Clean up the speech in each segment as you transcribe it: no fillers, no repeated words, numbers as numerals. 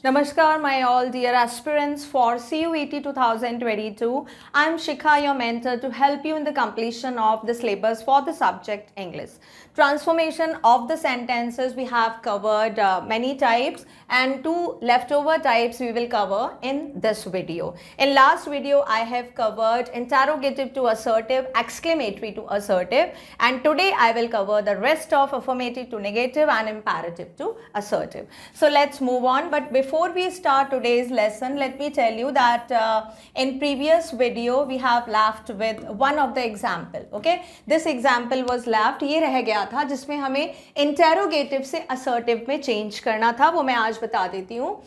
Namaskar, my all dear aspirants for CUET 2022. I'm Shikha, your mentor, to help you in the completion of the syllabus for the subject English. Transformation of the sentences, we have covered many types, and two leftover types we will cover in this video. In last video, I have covered interrogative to assertive, exclamatory to assertive, and today I will cover the rest of affirmative to negative and imperative to assertive. So let's move on. But before we start today's lesson, let me tell you that in previous video we have left with one of the example. Okay, this example was left, ये रह गया था जिसमें हमें interrogative से assertive में change करना था, वो मैं आज बता देती हूँ.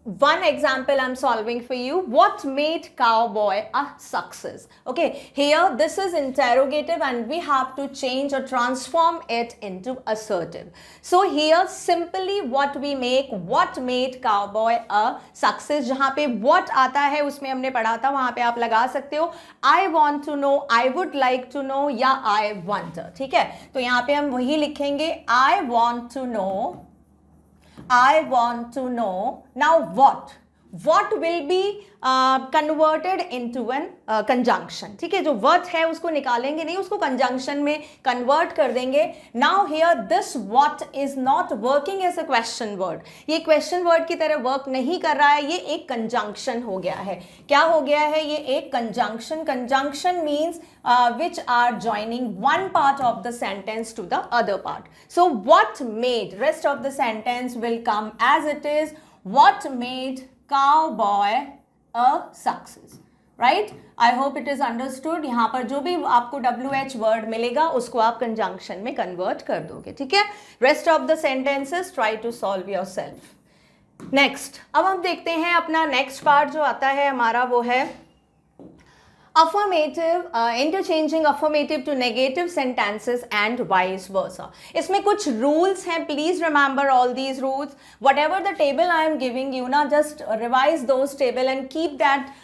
One example I'm solving for you. What made cowboy a success? Okay, here this is interrogative and we have to change or transform it into assertive. So here simply what we make, what made cowboy a success. जहाँ पे what आता है उसमें हमने पढ़ा था, वहाँ पे आप लगा सकते हो I want to know, I would like to know या I wonder. ठीक है, तो यहाँ पे हम वही लिखेंगे I want to know. I want to know. Now what? What will be converted into an conjunction. ठीक है, जो what है उसको निकालेंगे नहीं, उसको conjunction में convert कर देंगे. Now here this what is not working as a question word. ये question word की तरह work नहीं कर रहा है, ये एक conjunction हो गया है. क्या हो गया है? ये एक conjunction. Conjunction means which are joining one part of the sentence to the other part. So what made, rest of the sentence will come as it is. What made cowboy a success, right? I hope it is understood. यहाँ पर जो भी आपको WH word मिलेगा उसको आप conjunction में convert कर दोगे, ठीक है? Rest of the sentences try to solve yourself. Next, अब हम देखते हैं अपना next part जो आता है हमारा, वो है affirmative, interchanging affirmative to negative sentences and vice versa. इसमें कुछ rules हैं, please remember all these rules. Whatever the table I am giving you, ना, just revise those table and keep that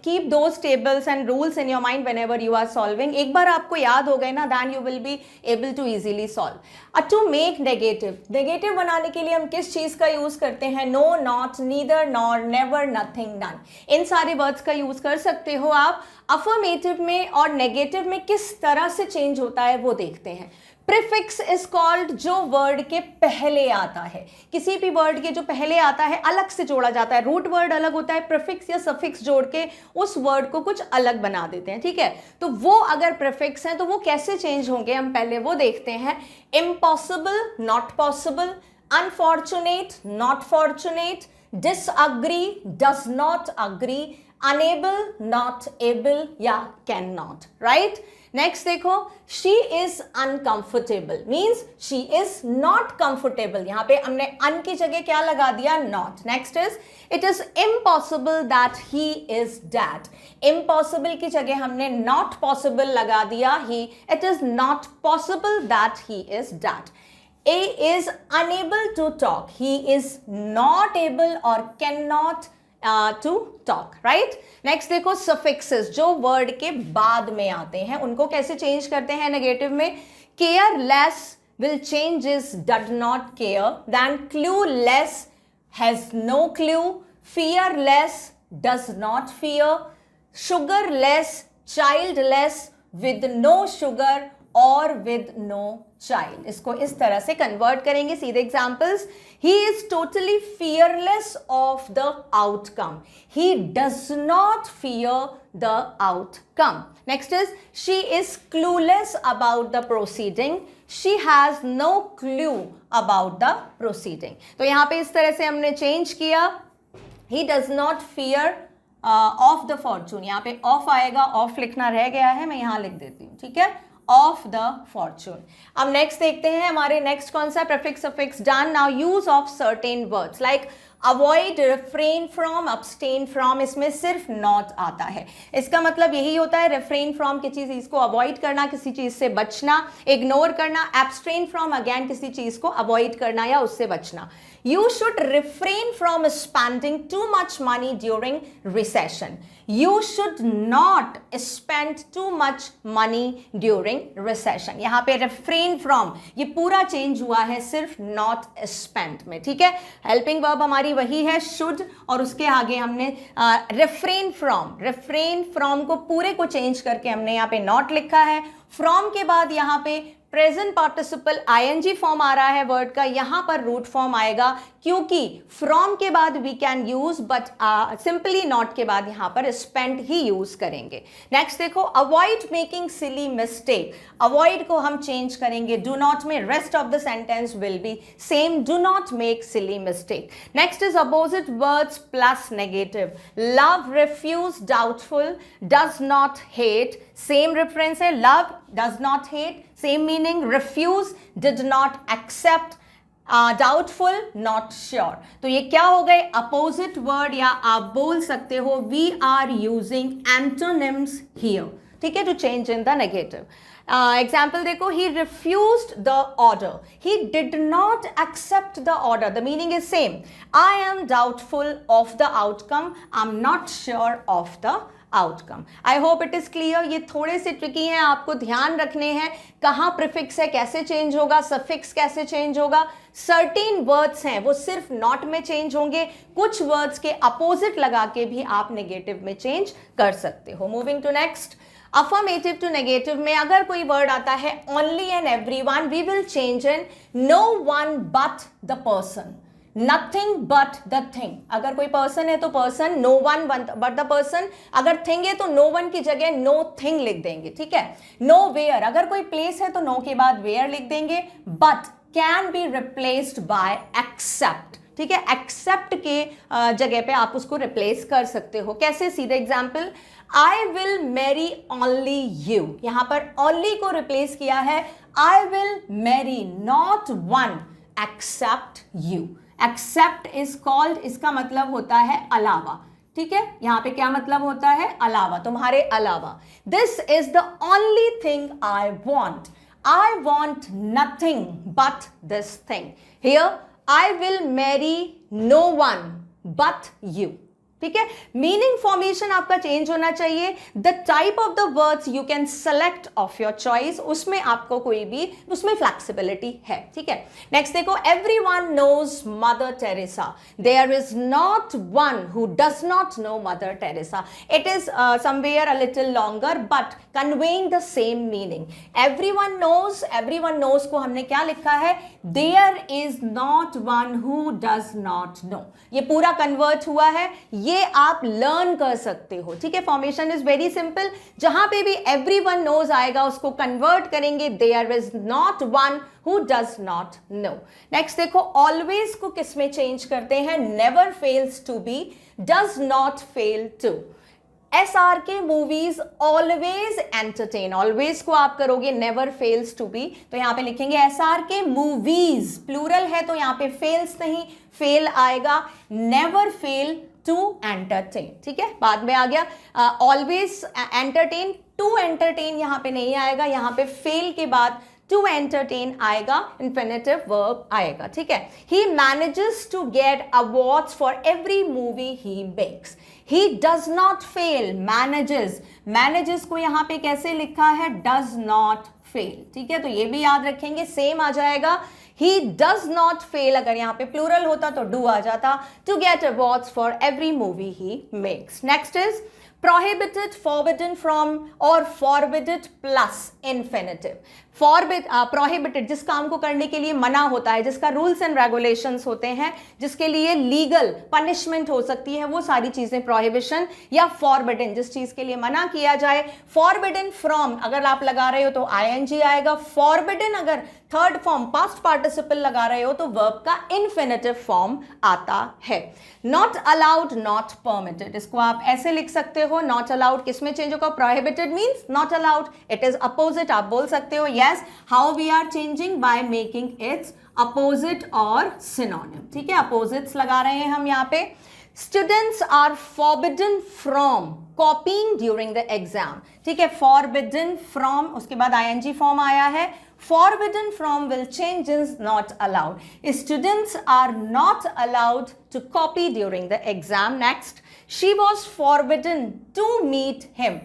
keep those tables and rules in your mind whenever you are solving. एक बार आपको याद हो गए ना, then you will be able to easily solve. To make negative, negative बनाने के लिए हम किस चीज़ का यूज़ करते हैं? No, not, neither, nor, never, nothing, none. इन सारे वर्ड्स का यूज़ कर सकते हो आप. अफर्मेटिव में और नेगेटिव में किस तरह से चेंज होता है वो देखते हैं. प्रीफिक्स इज कॉल्ड जो वर्ड के पहले आता है. किसी भी वर्ड के जो पहले आता है अलग से जोड़ा जाता है. रूट वर्ड अलग होता है, प्रीफिक्स या सफिक्स जोड़ के उस वर्ड को कुछ अलग बना देते हैं, ठीक है? तो वो अगर प्रीफिक्स हैं तो वो कैसे चेंज होंगे, हम पहले वो देखते हैं. Impossible, not possible. Unfortunate, not fortunate. Disagree, does not agree. unable, not able या cannot, right? Next देखो, she is uncomfortable means she is not comfortable. यहाँ पे हमने un की जगह क्या लगा दिया? not. Next is it is impossible that he is dead. Impossible की जगह हमने not possible लगा दिया he. It is not possible that he is dead. A is unable to talk. He is not able or cannot to talk, right? Next देखो suffixes जो word के बाद में आते हैं उनको कैसे change करते हैं negative में. Careless will change is did not care. Then clueless has no clue. Fearless does not fear. Sugarless, childless, with no sugar और with no child. इसको इस तरह से convert करेंगे. सीधे examples. He is totally fearless of the outcome. He does not fear the outcome. Next is she is clueless about the proceeding. She has no clue about the proceeding. तो यहाँ पे इस तरह से हमने change किया. He does not fear of the fortune. यहाँ पे off आएगा, off लिखना रह गया है, मैं यहाँ लिख देती हूँ, ठीक है? Of the fortune. अब next देखते हैं हमारे next कौन सा prefix suffix done. Now use of certain words like avoid, refrain from, abstain from, इसमें सिर्फ नॉट आता है। इसका मतलब यही होता है, रिफ्रेन फ्रॉम किसी चीज को अवॉइड करना, किसी चीज से बचना, इग्नोर करना, एब्सटेन फ्रॉम अगेन किसी चीज को अवॉइड करना या उससे बचना। You should refrain from spending too much money during recession. You should not spend too much money during recession. यहाँ पे refrain from, ये पूरा चेंज हुआ है सिर्फ not spend में, ठीक है। हेल्पिंग वर्ब हमारी वही है should, और उसके आगे हमने refrain from को पूरे को चेंज करके हमने यहाँ पे not लिखा है। from के बाद यहाँ पे प्रेजेंट पार्टिसिपल आईएनजी फॉर्म आ रहा है वर्ड का, यहां पर रूट फॉर्म आएगा क्योंकि फ्रॉम के बाद we can use, but simply not के बाद यहां पर स्पेंड ही यूज करेंगे। नेक्स्ट देखो, avoid making silly mistake. Avoid को हम चेंज करेंगे डू नॉट में, rest of the sentence will be same, do not make silly mistake. Next is opposite words plus negative. Love, refuse, doubtful, does not hate, same reference है, love does not hate, same meaning, refuse did not accept, doubtful not sure. तो ये क्या हो गए, opposite word, या आप बोल सकते हो we are using antonyms here, ठीक है, to change in the negative. Example देखो, he refused the order, he did not accept the order, the meaning is same. I am doubtful of the outcome, I am not sure of the outcome. I hope it is clear. ये थोड़े से tricky हैं, आपको ध्यान रखने हैं कहाँ prefix है, कैसे चेंज होगा, सफिक्स कैसे चेंज होगा। सर्टेन वर्ड्स हैं वो सिर्फ नॉट में चेंज होंगे, कुछ वर्ड्स के अपोजिट लगा के भी आप नेगेटिव में चेंज कर सकते हो। Moving to next, affirmative to negative में अगर कोई वर्ड आता है only and everyone, we will change in no one but the person, nothing but the thing. अगर कोई पर्सन है तो person, no one but the person. अगर थिंग है तो नो वन की जगह नो थिंग लिख देंगे, ठीक है। नो वेयर, अगर कोई प्लेस है तो नो के बाद वेयर लिख देंगे। But can be replaced by except, ठीक है, एक्सेप्ट के जगह पे आप उसको रिप्लेस कर सकते हो। कैसे, सीधे example, I will marry only you, यहां पर ओनली को रिप्लेस किया है, I will marry not one except you. Except is called, इसका मतलब होता है अलावा, ठीक है, यहां पे क्या मतलब होता है, अलावा, तुम्हारे अलावा। This is the only thing I want, I want nothing but this thing. Here I will marry no one but you, ठीक है। मीनिंग फॉर्मेशन आपका चेंज होना चाहिए। The type of the words you can select of your choice, उसमें आपको कोई भी, उसमें फ्लेक्सिबिलिटी है, ठीक है। नेक्स्ट देखो, everyone knows Mother Teresa, there is not one who does not know Mother Teresa. It is somewhere a little longer but conveying the same meaning. Everyone knows को हमने क्या लिखा है, there is not one who does not know. ये पूरा convert हुआ है, ये आप लर्न कर सकते हो, ठीक है। फॉर्मेशन इज वेरी सिंपल, जहां पे भी एवरीवन नोज आएगा उसको कन्वर्ट करेंगे there is not one who does not know. Next देखो, ऑलवेज को किस में चेंज करते हैं, never fails to be, does not fail to. SRK movies always entertain, always को आप करोगे नेवर फेल्स टू बी, तो यहां पे लिखेंगे SRK मूवीज, प्लूरल है तो यहां पे फेल्स नहीं, फेल आएगा, नेवर फेल टू एंटरटेन, ठीक है। बाद में आ गया ऑलवेज एंटरटेन, टू एंटरटेन यहां पे नहीं आएगा, यहां पे फेल के बाद टू एंटरटेन आएगा, इन्फिनेटिव वर्ब आएगा, ठीक है। He manages to get awards for every movie he makes, he does not fail, manages को यहां पे कैसे लिखा है, डज नॉट फेल, ठीक है। तो ये भी याद रखेंगे, सेम आ जाएगा। ही डज नॉट फेल, अगर यहां पे प्लूरल होता तो डू आ जाता, to get awards for every movie he makes. Next is prohibited, forbidden from और forbidden plus infinitive। prohibited जिस काम को करने के लिए मना होता है, जिसका रूल्स एंड रेगुलेशंस होते हैं, जिसके लिए लीगल पनिशमेंट हो सकती है, वो सारी चीजें प्रोहिबिशन, या फॉरबिडन जिस चीज के लिए मना किया जाए। फॉरबिडन फ्रॉम अगर आप लगा रहे हो तो ing आएगा, फॉरबिडन अगर थर्ड फॉर्म पास्ट पार्टिसिपल लगा रहे हो तो वर्ब का इन्फिनेटिव फॉर्म आता है। नॉट अलाउड, नॉट परमिटेड, इसको आप ऐसे लिख सकते हो, नॉट अलाउड किस में चेंज होगा, prohibited means not allowed, it is opposite, आप बोल सकते हो yes, how we are changing? by making its opposite or synonym. ठीक है, opposites लगा रहे हैं हम यहाँ पे. Students are forbidden from copying during the exam. ठीक है, forbidden from, उसके बाद ing form आया है. Forbidden from will change is not allowed. Students are not allowed to copy during the exam. Next, she was forbidden to meet him.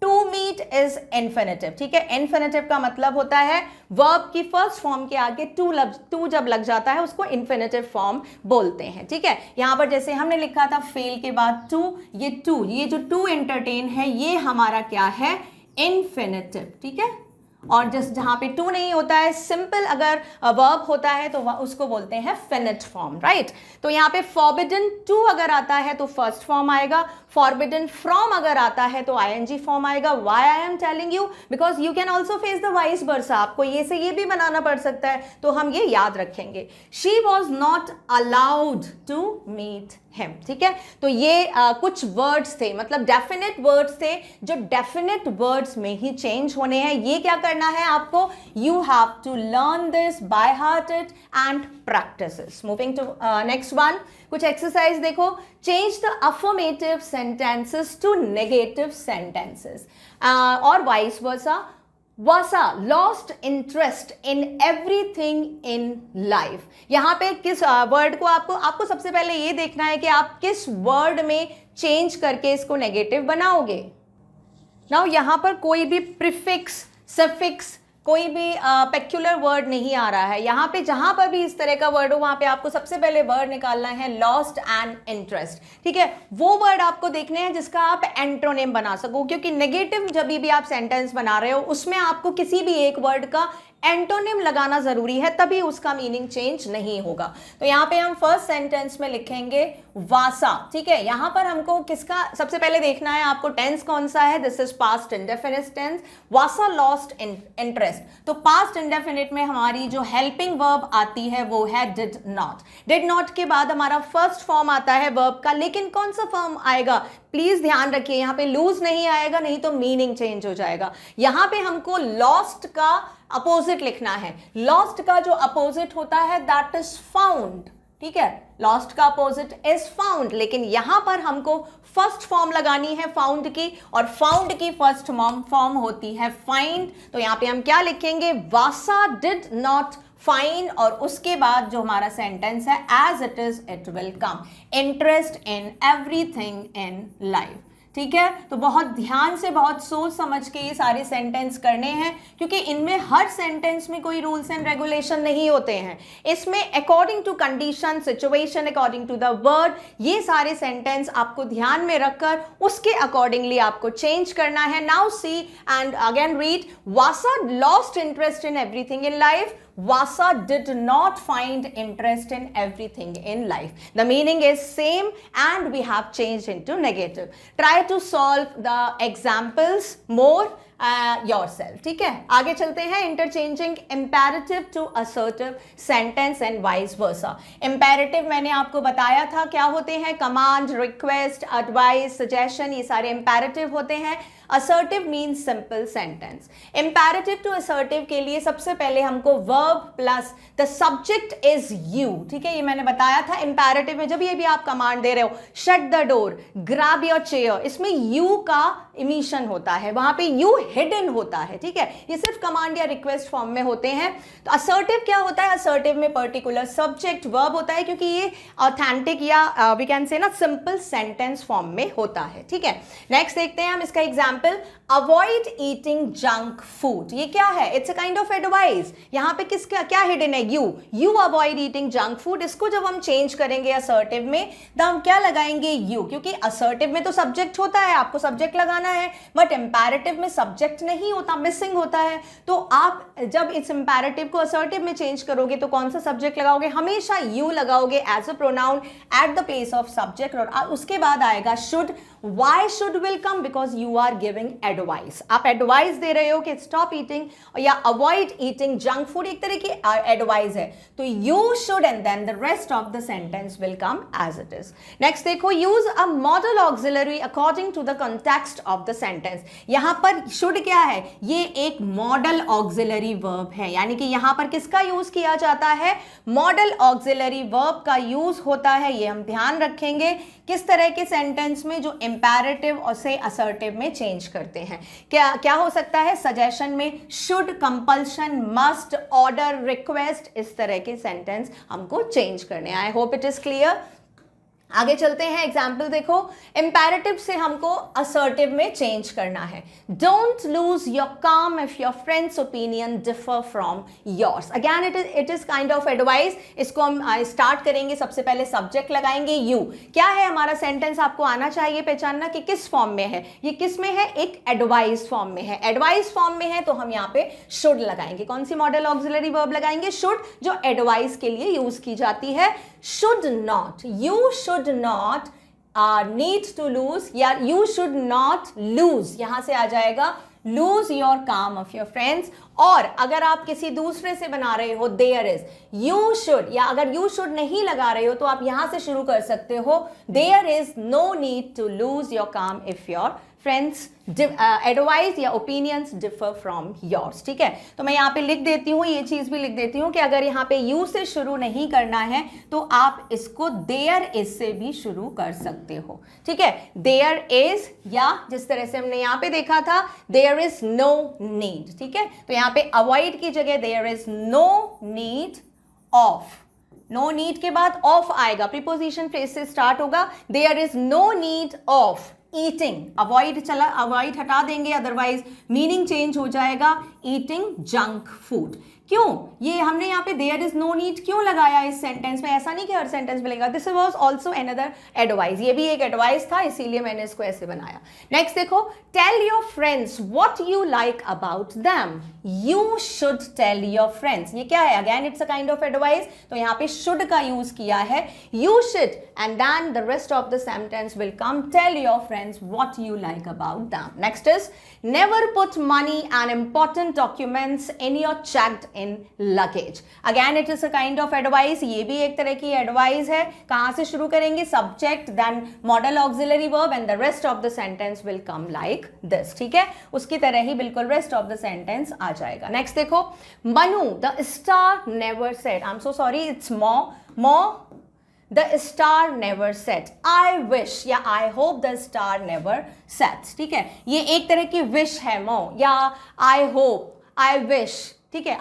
To meet is infinitive. ठीक है, infinitive का मतलब होता है verb की first form के आगे to जब लग जाता है उसको infinitive फॉर्म बोलते हैं. ठीक है, यहां पर जैसे हमने लिखा था fail के बाद to, ये जो to entertain है ये हमारा क्या है? infinitive. ठीक है, और जस्ट जहां पे टू नहीं होता है, सिंपल अगर वर्ब होता है तो उसको बोलते हैं फिनिट फॉर्म, राइट? तो यहाँ पे फॉरबिडन टू अगर आता है तो फर्स्ट फॉर्म आएगा, फॉरबिडन फ्रॉम अगर आता है तो आईएनजी फॉर्म आएगा. Why I am telling you? Because you can also face the vice versa. आपको ये से ये भी बनाना पड़ सकता है, तो हम ये याद रखेंगे. She was not allowed to meet him. ठीक है, तो ये कुछ वर्ड्स थे, मतलब डेफिनेट वर्ड्स थे जो डेफिनेट वर्ड्स में ही चेंज होने हैं. ये क्या करना है आपको? You have to learn this by hearted and practice. Moving to next one, कुछ एक्सरसाइज देखो. Change the affirmative sentences to negative sentences और vice versa. Vasa lost interest in everything in life. यहाँ पे किस वर्ड को आपको सबसे पहले ये देखना है कि आप किस वर्ड में चेंज करके इसको नेगेटिव बनाओगे. नाउ यहाँ पर कोई भी प्रीफिक्स, सफिक्स, कोई भी पेक्युलर वर्ड नहीं आ रहा है. यहाँ पे जहां पर भी इस तरह का वर्ड हो वहां पे आपको सबसे पहले वर्ड निकालना है लॉस्ट एंड इंटरेस्ट. ठीक है, वो वर्ड आपको देखने हैं जिसका आप एंटोनिम बना सको, क्योंकि नेगेटिव जब भी आप सेंटेंस बना रहे हो उसमें आपको किसी भी एक वर्ड का एंटोनिम लगाना जरूरी है, तभी उसका मीनिंग चेंज नहीं होगा. तो यहाँ पे हम फर्स्ट सेंटेंस में लिखेंगे वासा. ठीक है, यहाँ पर हमको किसका सबसे पहले देखना है, आपको टेंस कौन सा है. This is past indefinite tense. Was a lost interest, तो पास्ट इंडेफिनिट में हमारी जो हेल्पिंग वर्ब आती है वो है डिड नॉट. डिड नॉट के बाद हमारा फर्स्ट फॉर्म आता है वर्ब का, लेकिन कौन सा फॉर्म आएगा? प्लीज ध्यान रखिए, यहाँ पे लूज नहीं आएगा, नहीं तो मीनिंग चेंज हो जाएगा. यहाँ पे हमको लॉस्ट का अपोजिट लिखना है. लॉस्ट का जो अपोजिट होता है दैट इज फाउंड. ठीक है, लॉस्ट का अपोजिट इज फाउंड, लेकिन यहां पर हमको फर्स्ट फॉर्म लगानी है फाउंड की, और फाउंड की फर्स्ट फॉर्म होती है फाइंड. तो यहां पे हम क्या लिखेंगे? वासा डिड नॉट फाइन, और उसके बाद जो हमारा सेंटेंस है as it is it will come. Interest in everything in life. ठीक है, तो बहुत ध्यान से, बहुत सोच समझ के ये सारे सेंटेंस करने हैं, क्योंकि इनमें हर सेंटेंस में कोई रूल्स एंड रेगुलेशन नहीं होते हैं. इसमें according to condition, situation, according to the word, ये सारे सेंटेंस आपको ध्यान में रखकर उसके अकॉर्डिंगली आपको चेंज करना है. Now see and again read. Vasa lost interest in everything in life. Vasa did not find interest in everything in life. The meaning is same and we have changed into negative. Try to solve the examples more yourself. ठीक है, आगे चलते हैं. Interchanging imperative to assertive sentence and vice versa. Imperative मैंने आपको बताया था क्या होते हैं. command, request, advice, suggestion, ये सारे imperative होते हैं. assertive means simple sentence. imperative to assertive के लिए सबसे पहले हमको verb plus the subject is you. ठीक है, ये मैंने बताया था. imperative में जब ये भी आप कमांड दे रहे हो, shut the door, grab your chair, इसमें you का इमिशन होता है, वहां पे you hidden होता है. ठीक है, ये सिर्फ कमांड या रिक्वेस्ट फॉर्म में होते हैं. तो assertive क्या होता है? assertive में पर्टिकुलर सब्जेक्ट वर्ब होता है, क्योंकि ये ऑथेंटिक या वी कैन से ना सिंपल सेंटेंस फॉर्म में होता है. ठीक है, नेक्स्ट देखते हैं हम इसका example. Avoid eating junk food. ये क्या है? It's a kind of advice. यहाँ पे किसका क्या हिडन है? You avoid eating junk food. इसको जब हम चेंज करेंगे असर्टिव में, तो हम क्या लगाएंगे? यू, क्योंकि असर्टिव में तो सब्जेक्ट होता है, आपको सब्जेक्ट लगाना है, बट इंपैरेटिव में सब्जेक्ट नहीं होता, मिसिंग होता है. तो आप जब इस इंपैरेटिव को असर्टिव में चेंज करोगे तो कौन सा सब्जेक्ट लगाओगे? हमेशा यू लगाओगे as a pronoun at the place of subject, और उसके बाद आएगा should. Why should will come? Because you are giving advice. Advice, आप एडवाइस दे रहे हो कि स्टॉप ईटिंग या अवॉइड ईटिंग जंक फूड, एक तरह की एडवाइस है, तो you should and then the rest of the sentence will come as it is. Next देखो, use a modal auxiliary according to the context of the sentence. यहां पर should क्या है, ये एक मॉडल ऑक्सिलरी वर्ब है, यानी कि यहां पर किसका यूज किया जाता है, मॉडल ऑक्सिलरी वर्ब का यूज होता है. ये हम ध्यान रखेंगे किस तरह के सेंटेंस में जो इंपैरेटिव और से असर्टिव में चेंज करते हैं. क्या क्या हो सकता है, सजेशन में should, compulsion, must, order, request, इस तरह के सेंटेंस हमको चेंज करने हैं. आई होप इट इज क्लियर. आगे चलते हैं, एग्जाम्पल देखो, इंपैरेटिव से हमको असर्टिव में चेंज करना है. डोंट लूज योर काम if your friends opinion differ from yours. Again it is kind of advice. इसको हम स्टार्ट करेंगे, सबसे पहले सब्जेक्ट लगाएंगे यू. क्या है हमारा सेंटेंस, आपको आना चाहिए पहचानना कि किस फॉर्म में है. ये किस में है, एक एडवाइस फॉर्म में है. एडवाइस फॉर्म में है तो हम यहाँ पे शुड लगाएंगे. कौन सी मॉडल ऑक्सिलरी वर्ब लगाएंगे, शुड, जो एडवाइस के लिए यूज की जाती है. should not, you should not need to lose, या you should not lose, यहां से आ जाएगा lose your calm of your friends. और अगर आप किसी दूसरे से बना रहे हो there is, you should, या अगर you should नहीं लगा रहे हो तो आप यहां से शुरू कर सकते हो there is no need to lose your calm if your friends advice या ओपिनियंस डिफर फ्रॉम योर्स. ठीक है, तो मैं यहाँ पे लिख देती हूँ, ये चीज भी लिख देती हूँ कि अगर यहाँ पे यू से शुरू नहीं करना है तो आप इसको देयर इज से भी शुरू कर सकते हो. ठीक है, देयर इज, या जिस तरह से हमने यहाँ पे देखा था देयर इज नो नीड. ठीक है, तो यहाँ पे अवॉइड की जगह there is no need of. No need के बाद ऑफ आएगा, प्रीपोजिशन फ्रेज से स्टार्ट होगा. There is no need of eating, avoid चला, अवॉइड हटा देंगे, अदरवाइज मीनिंग चेंज हो जाएगा, ईटिंग जंक फूड. क्यों ये हमने यहाँ पे देयर इज नो नीड क्यों लगाया इस सेंटेंस में, ऐसा नहीं कि हर सेंटेंस में लगेगा. This was also another advice, ये भी एक एडवाइस था, इसीलिए मैंने इसको ऐसे बनाया. नेक्स्ट देखो, tell your friends what you like about them. You should tell your friends, ये क्या है, again it's a kind of advice, तो यहाँ पे शुड का यूज किया है. You should and then the rest of the sentence will come tell your friends what you like about them. Next is never put money and important documents in your checked in luggage. Again it is a kind of advice, ये भी एक तरह की advice है. कहां से शुरू करेंगे, subject, then modal auxiliary verb and the rest of the sentence will come like this. ठीक है, उसकी तरह ही बिल्कुल रेस्ट ऑफ द सेंटेंस आ जाएगा. नेक्स्ट देखो, Manu the star never said, I am so sorry, it's मो The star never set. I wish या I hope the star never sets. ठीक है, ये एक तरह की wish है मो, या I hope, I wish. ठीक है,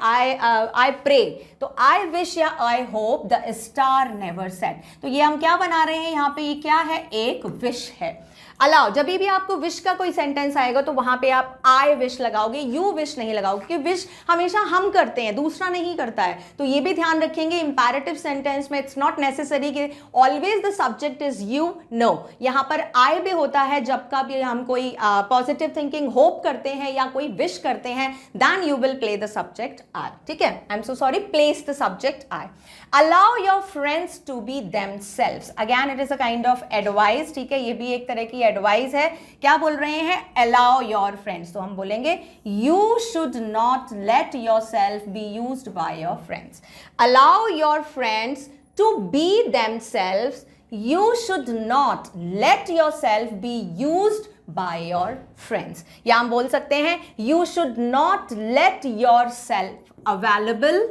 I pray, तो I wish या I hope the star never set. तो ये हम क्या बना रहे हैं यहाँ पे, ये क्या है, एक wish है. अलाउ, जब भी आपको विश का कोई सेंटेंस आएगा तो वहां पे आप आई विश लगाओगे, यू विश नहीं लगाओगे, क्योंकि विश हमेशा हम करते हैं, दूसरा नहीं करता है. तो ये भी ध्यान रखेंगे, इंपैरेटिव सेंटेंस में इट्स नॉट नेसेसरी कि always the subject is you. No, यहाँ पर आई भी होता है जब कभी हम कोई पॉजिटिव थिंकिंग होप करते हैं या कोई विश करते हैं, then you will play the subject I. ठीक है, I am so sorry, place the subject I. Allow your friends to be themselves. Again it is a kind of advice. ठीक है, ये भी एक तरह की एडवाइस है. क्या बोल रहे हैं, अलाउ योर फ्रेंड्स, तो हम बोलेंगे you should not let yourself be used by your friends. Allow your friends to be themselves. You should not let yourself be used by your friends. या हम बोल सकते हैं you should not let yourself available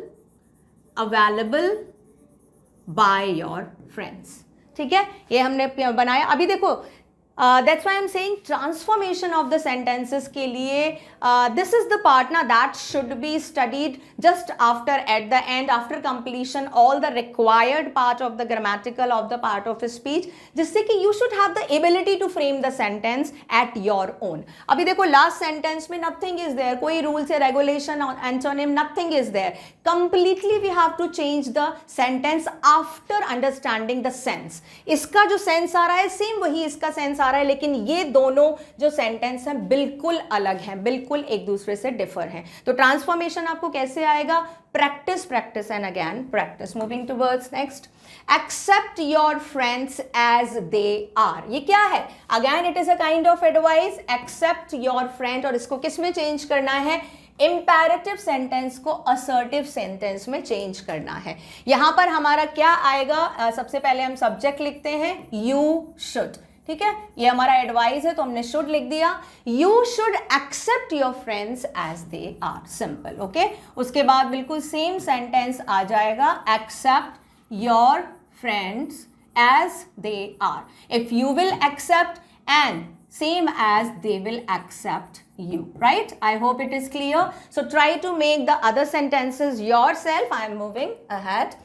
by your friends. ठीक है, ये हमने बनाया. अभी देखो, that's why I'm saying transformation of the sentences के लिए this is the part ना that should be studied just after, at the end, after completion all the required part of the grammatical of the part of speech, जिससे कि you should have the ability to frame the sentence at your own. अभी देखो last sentence में nothing is there, कोई rules या regulation antonym nothing is there. Completely we have to change the sentence after understanding the sense. इसका जो sense आ रहा है same वही इसका sense आ आ रहा है, लेकिन ये दोनों जो सेंटेंस हैं बिल्कुल अलग हैं, बिल्कुल एक दूसरे से डिफर हैं. तो ट्रांसफॉर्मेशन आपको कैसे आएगा? Practice, practice and again practice. Moving towards next. Accept your friends as they are. ये क्या है? Again it is a kind of advice. Accept your friend. और इसको किस में चेंज करना है? इम्पेरेटिव सेंटेंस को असर्टिव सेंटेंस में चेंज करना है. यहां पर हमारा क्या आएगा? सबसे पहले हम सब्जेक्ट लिखते हैं यू शुड. ठीक है, ये हमारा एडवाइस है तो हमने शुड लिख दिया. You should accept your friends as they are. Simple. Okay, उसके बाद बिल्कुल सेम सेंटेंस आ जाएगा. Accept your friends as they are. If you will accept, and same as they will accept you, right? I hope it is clear. So try to make the other sentences yourself. I am moving ahead.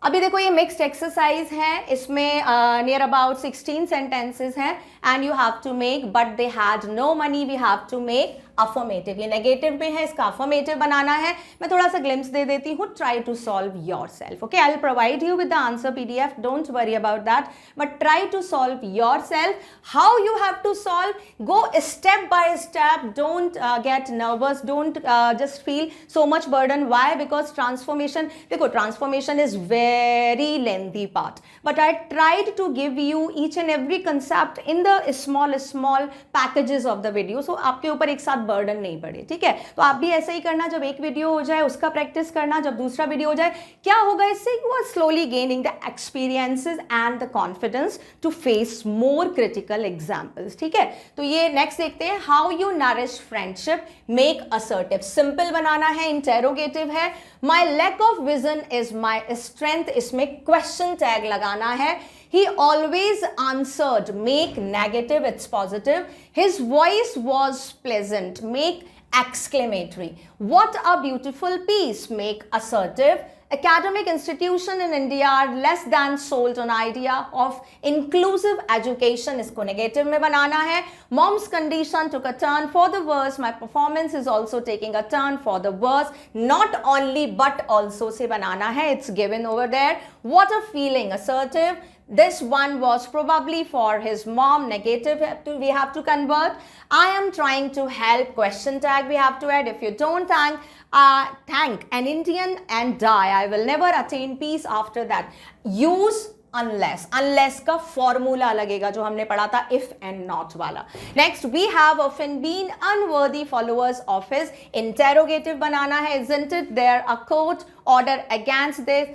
अभी देखो ये mixed exercise है, इसमें near about 16 sentences हैं and you have to make but they had no money. We have to make affirmative. ये negative में है, इसका अफर्मेटिव बनाना है. मैं थोड़ा सा ग्लिम्स दे देती हूँ. Try to solve yourself. Okay, I will provide you with the answer PDF. Don't worry about that, but try to solve yourself. How you have to solve? Go step by step. Don't get nervous. Don't just feel so much burden. Why? Because transformation, देखो transformation is very lengthy part, but I tried to give you each and every concept in the small packages of the video, so आपके ऊपर एक साथ burden नहीं पड़े. ठीक है, तो आप भी ऐसा ही करना. जब एक वीडियो हो जाए उसका प्रैक्टिस करना, जब दूसरा वीडियो हो जाए. क्या होगा इससे? You are slowly gaining the experiences and the confidence to face more critical examples. ठीक है, तो ये नेक्स्ट देखते हैं. How you nourish friendship, make assertive. Simple बनाना है, इंटेरोगेटिव है. My lack of vision is my strength. इसमें क्वेश्चन टैग लगाना है. He always answered, make negative, it's positive. His voice was pleasant, make exclamatory. What a beautiful piece, make assertive. Academic institution in India are less than sold on idea of inclusive education. इसको negative में बनाना है. Mom's condition took a turn for the worse. My performance is also taking a turn for the worse. Not only but also से बनाना है. It's given over there. What a feeling, assertive. This one was probably for his mom. Negative, we have to convert. I am trying to help. Question tag we have to add. If you don't thank an Indian and die, I will never attain peace after that. Use unless. Unless का formula लगेगा जो हमने पढ़ा था if and not वाला. Next, we have often been unworthy followers of his. Interrogative बनाना है. Isn't it there a court order against this?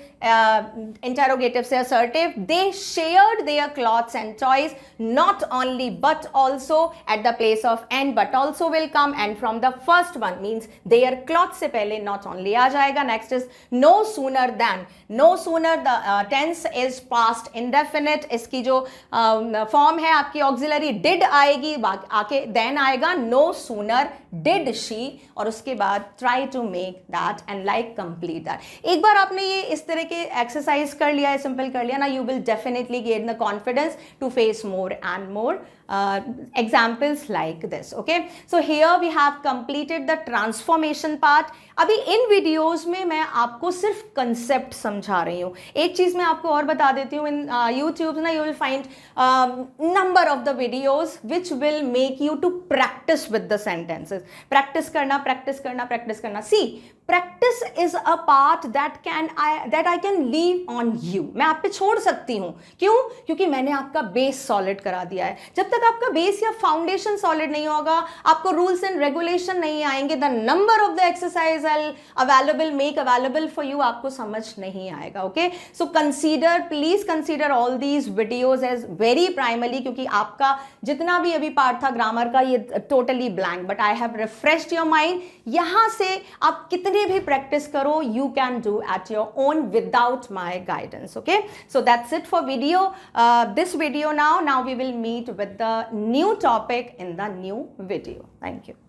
Interrogative से assertive. They shared their clothes and toys. Not only but also. At the place of and but also will come, and from the first one means their clothes से पहले not only आ जाएगा. Next is no sooner than. No sooner, the tense is past indefinite. इसकी जो form है आपकी auxiliary did आएगी, आके then आएगा no sooner did she, और उसके बाद try to make that and like complete that. एक बार आपने ये इस तरह के एक्सरसाइज कर लिया है, सिंपल कर लिया ना, you will definitely gain the confidence to face more and more examples like this. Okay, so here we have completed the transformation part. अभी इन वीडियोस में मैं आपको सिर्फ कंसेप्ट समझा रही हूँ. एक चीज़ मैं आपको और बता देती हूँ. इन यूट्यूब ना you will find number of the videos which will make you to practice with the sentences. Practice करना, प्रैक्टिस करना, प्रैक्टिस करना. See, practice is a part that I can leave on you. मैं आप पे छोड़ सकती हूँ. क्यों? क्योंकि मैंने आपका बेस सॉलिड करा दिया है. जब तक आपका बेस या फाउंडेशन सॉलिड नहीं होगा, आपको रूल्स एंड रेगुलेशन नहीं आएंगे, the number of the exercise available make available for you आपको समझ नहीं आएगा. Okay, so consider, please consider all these videos as very primary, क्योंकि आपका जितना भी अभी पार्ट था ग्रामर का ये totally blank, but I have refreshed your mind. यहां से आप कितने भी प्रैक्टिस करो, you can do at your own without my guidance. Okay, so that's it for video, this video now we will meet with the new topic in the new video. Thank you.